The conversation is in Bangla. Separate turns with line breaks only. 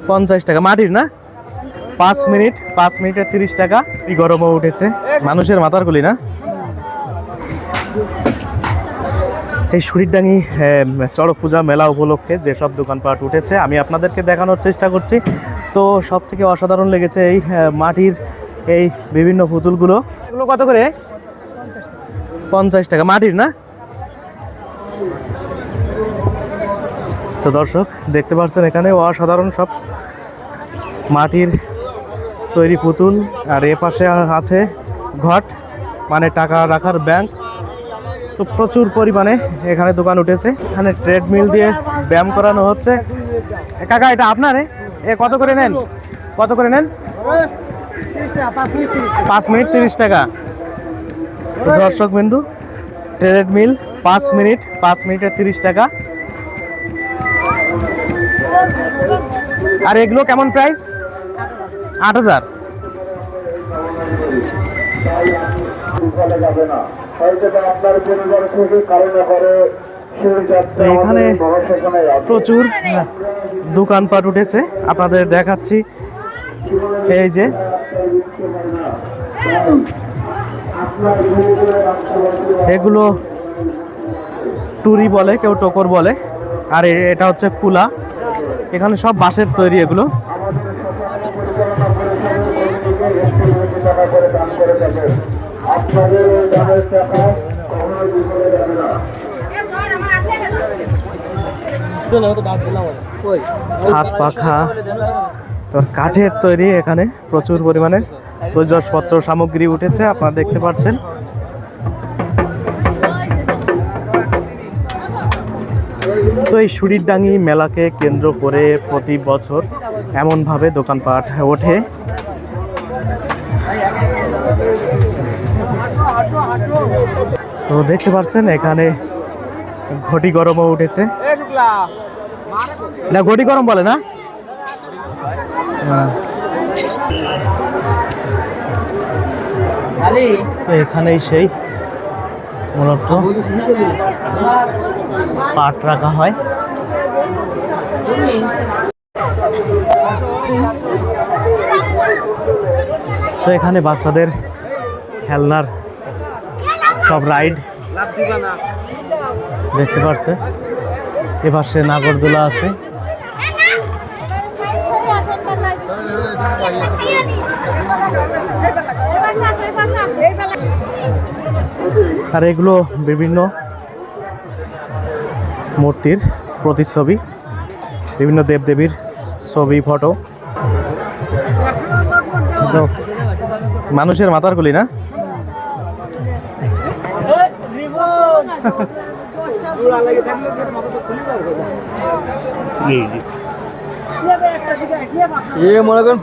50 টাকা মাটির না? 5 মিনিটে 30 টাকা। এই গরমও উঠেছে, মানুষের মাথার গুলি না। এই শরীরডাঙ্গি চড়ক পূজা মেলা উপলক্ষে যেসব দোকানপাট উঠেছে আমি আপনাদেরকে দেখানোর চেষ্টা করছি। তো সব থেকে অসাধারণ লেগেছে এই মাটির এই বিভিন্ন পুতুলগুলো। এগুলো কত করে? 50 টাকা মাটির না? তো দর্শক দেখতে পাচ্ছেন এখানে অসাধারণ সব মাটির তৈরি পুতুল। আর এ পাশে আছে ঘট, মানে টাকা রাখার ব্যাংক। তো প্রচুর পরিমাণে এখানে দোকান উঠেছে। এখানে ট্রেডমিল দিয়ে ব্যায়াম করানো হচ্ছে। কাকা এটা আপনার? কত করে নেন? কত করে নেন? 5 মিনিট 30 টাকা। দর্শক বিন্দু ট্রেডমিল 5 মিনিটে 30 টাকা। আর এগুলো কেমন প্রাইস? 8000। এখানে প্রচুর দোকানপাট উঠেছে, আপনাদের দেখাচ্ছি। এই যে এগুলো টুরি বলে, কেউ টোকর বলে। আর এটা হচ্ছে কুলা। এখানে সব বাঁশের তৈরি এগুলো। হাত পাখা কাঠের তৈরি। এখানে প্রচুর পরিমাণে তৈজসপত্র সামগ্রী উঠেছে, আপনারা দেখতে পাচ্ছেন। তো এই শরীরডাঙ্গি মেলাকে কেন্দ্র করে প্রতি বছর এমনভাবে দোকানপাট ওঠে। তো দেখতে পাচ্ছেন এখানে ঘটি গরমও উঠেছে। না ঘটি গরম বলে না? তো এখানেই সেই মূলত পাট রাখা হয়। তো এখানে বাচ্চাদের খেলনার সব রাইড দেখতে পাচ্ছে। এপাশে নাগরদোলা আছে। আর এগুলো বিভিন্ন মূর্তির প্রতিচ্ছবি, বিভিন্ন দেবদেবীর ছবি, ফটো। মানুষের মাথার গুলি না? মনে করেন